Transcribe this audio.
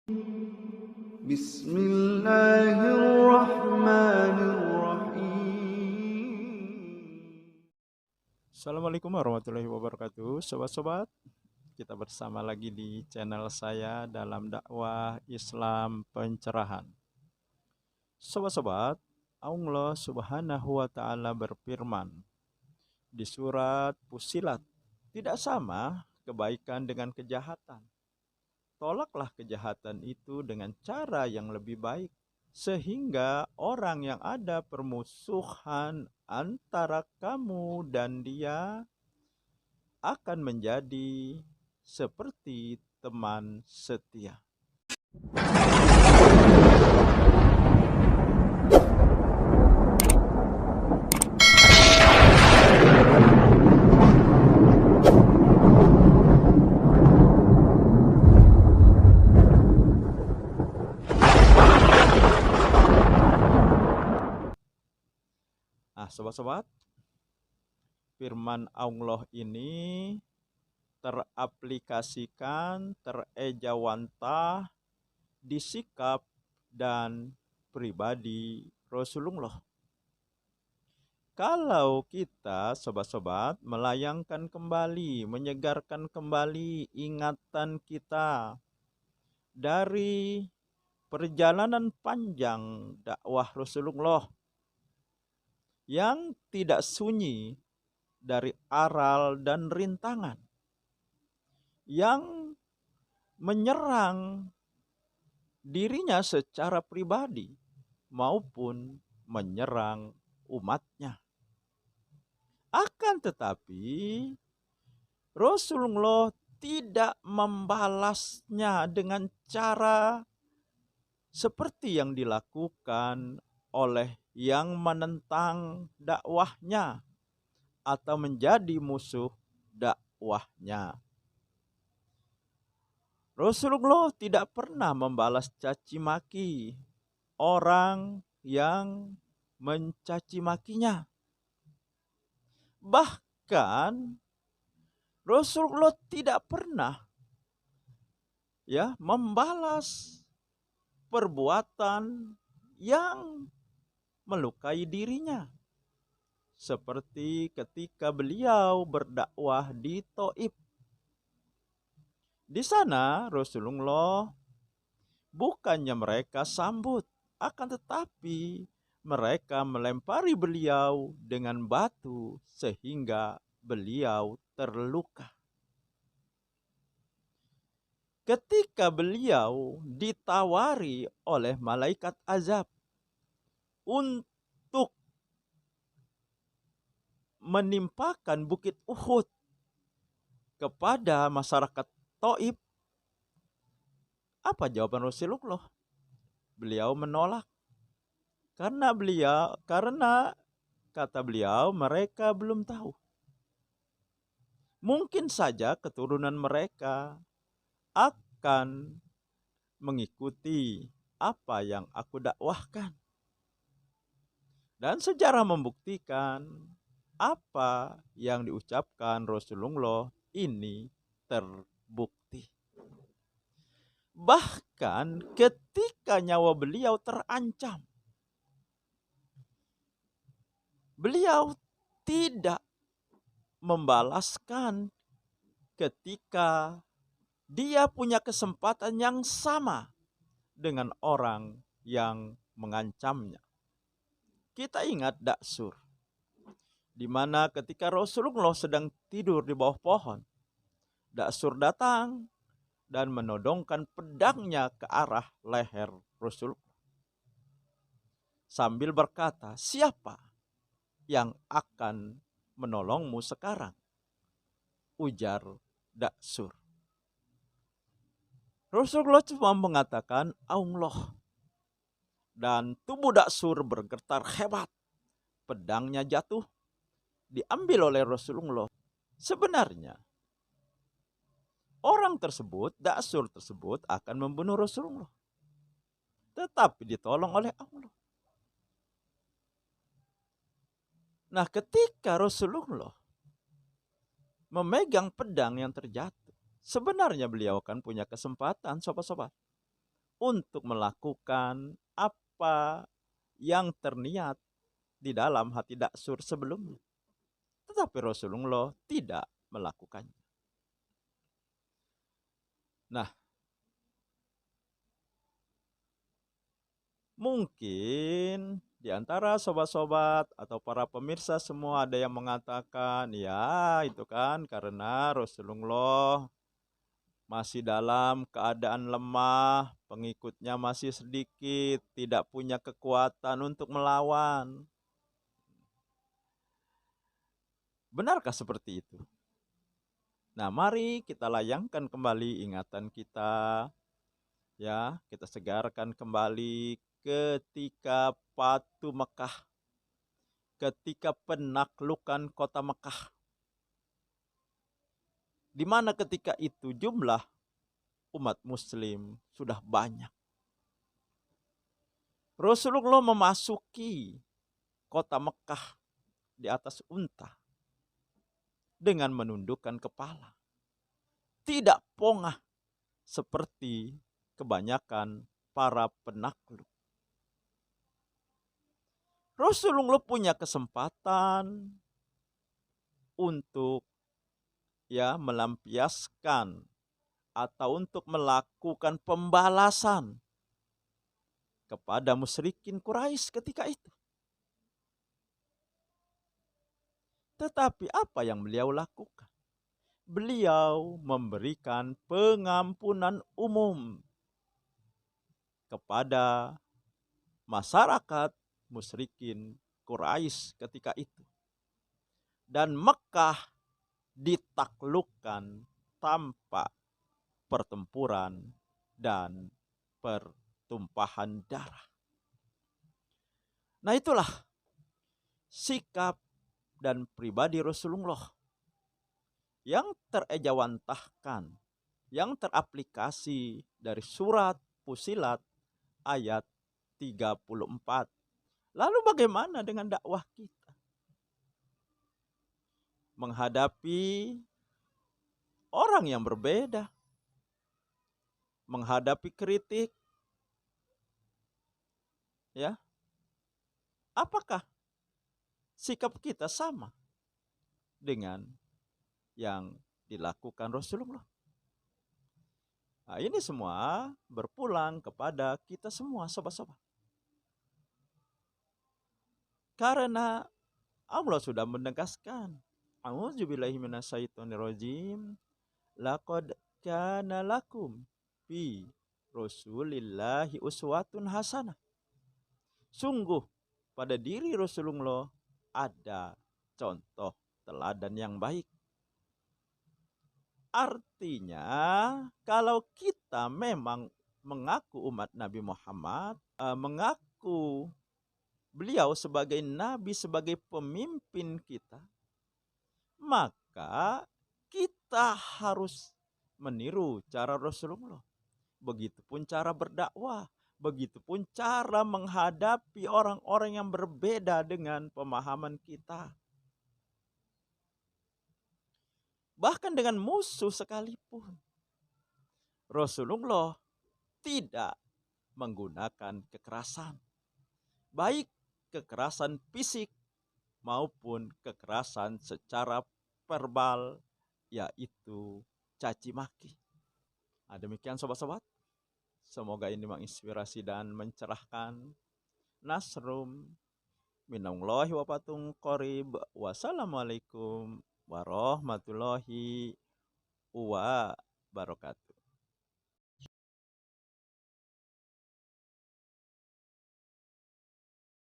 Bismillahirrahmanirrahim. Assalamualaikum warahmatullahi wabarakatuh. Sobat-sobat, kita bersama lagi di channel saya dalam dakwah Islam pencerahan. Sobat-sobat, Allah Subhanahu wa taala berfirman di surat Fussilat, tidak sama kebaikan dengan kejahatan. Tolaklah kejahatan itu dengan cara yang lebih baik, sehingga orang yang ada permusuhan antara kamu dan dia akan menjadi seperti teman setia. Nah, sobat-sobat, firman Allah ini teraplikasikan, terejawantah di sikap dan pribadi Rasulullah. Kalau kita, sobat-sobat, melayangkan kembali, menyegarkan kembali ingatan kita dari perjalanan panjang dakwah Rasulullah yang tidak sunyi dari aral dan rintangan, yang menyerang dirinya secara pribadi maupun menyerang umatnya. Akan tetapi Rasulullah tidak membalasnya dengan cara seperti yang dilakukan oleh yang menentang dakwahnya atau menjadi musuh dakwahnya. Rasulullah tidak pernah membalas caci maki orang yang mencaci makinya. Bahkan Rasulullah tidak pernah membalas perbuatan yang melukai dirinya, seperti ketika beliau berdakwah di Thaif. Di sana Rasulullah bukannya mereka sambut, akan tetapi mereka melempari beliau dengan batu sehingga beliau terluka. Ketika beliau ditawari oleh malaikat azab untuk menimpakan bukit Uhud kepada masyarakat Thaif, apa jawaban Rasulullah? Beliau menolak. Karena kata beliau, mereka belum tahu. Mungkin saja keturunan mereka akan mengikuti apa yang aku dakwahkan. Dan sejarah membuktikan apa yang diucapkan Rasulullah ini terbukti. Bahkan ketika nyawa beliau terancam, beliau tidak membalaskan ketika dia punya kesempatan yang sama dengan orang yang mengancamnya. Kita ingat Daksur, di mana ketika Rasulullah sedang tidur di bawah pohon, Daksur datang dan menodongkan pedangnya ke arah leher Rasulullah sambil berkata, "Siapa yang akan menolongmu sekarang?" Ujar Daksur. Rasulullah cuma mengatakan Allah. Dan tubuh Daksur bergetar hebat. Pedangnya jatuh, diambil oleh Rasulullah. Sebenarnya orang tersebut, Daksur tersebut akan membunuh Rasulullah. Tetapi ditolong oleh Allah. Nah, ketika Rasulullah memegang pedang yang terjatuh, sebenarnya beliau kan punya kesempatan, sobat-sobat, untuk melakukan apa yang terniat di dalam hati daksur sebelumnya. Tetapi Rasulullah tidak melakukannya. Nah, mungkin di antara sobat-sobat atau para pemirsa semua ada yang mengatakan, ya itu kan karena Rasulullah masih dalam keadaan lemah, pengikutnya masih sedikit, tidak punya kekuatan untuk melawan. Benarkah seperti itu? Nah, mari kita layangkan kembali ingatan kita, ya, kita segarkan kembali ketika Fatu Mekah, ketika penaklukan kota Mekah, di mana ketika itu jumlah umat muslim sudah banyak. Rasulullah memasuki kota Mekah di atas unta dengan menundukkan kepala. Tidak pongah seperti kebanyakan para penakluk. Rasulullah punya kesempatan untuk melampiaskan atau untuk melakukan pembalasan kepada musyrikin Quraisy ketika itu. Tetapi apa yang beliau lakukan? Beliau memberikan pengampunan umum kepada masyarakat musyrikin Quraisy ketika itu. Dan Mekah ditaklukkan tanpa pertempuran dan pertumpahan darah. Nah, itulah sikap dan pribadi Rasulullah yang terejawantahkan, yang teraplikasi dari surat Fusilat ayat 34. Lalu bagaimana dengan dakwah kita? Menghadapi orang yang berbeda, menghadapi kritik, ya. Apakah sikap kita sama dengan yang dilakukan Rasulullah? Nah, ini semua berpulang kepada kita semua, sobat-sobat. Karena Allah sudah menegaskan, a'udzubillahi minasyaitonirrajim, laqad kana lakum fi Rasulillahi uswatun hasanah. Sungguh pada diri Rasulullah ada contoh teladan yang baik. Artinya kalau kita memang mengaku umat Nabi Muhammad, mengaku beliau sebagai nabi, sebagai pemimpin kita, maka kita harus meniru cara Rasulullah. Begitupun cara berdakwah, begitupun cara menghadapi orang-orang yang berbeda dengan pemahaman kita. Bahkan dengan musuh sekalipun, Rasulullah tidak menggunakan kekerasan, baik kekerasan fisik maupun kekerasan secara verbal, yaitu caci maki. Nah, demikian sobat-sobat, semoga ini menginspirasi dan mencerahkan. Nasrum minallahi wa fatun qarib. Wassalamualaikum warahmatullahi wabarakatuh.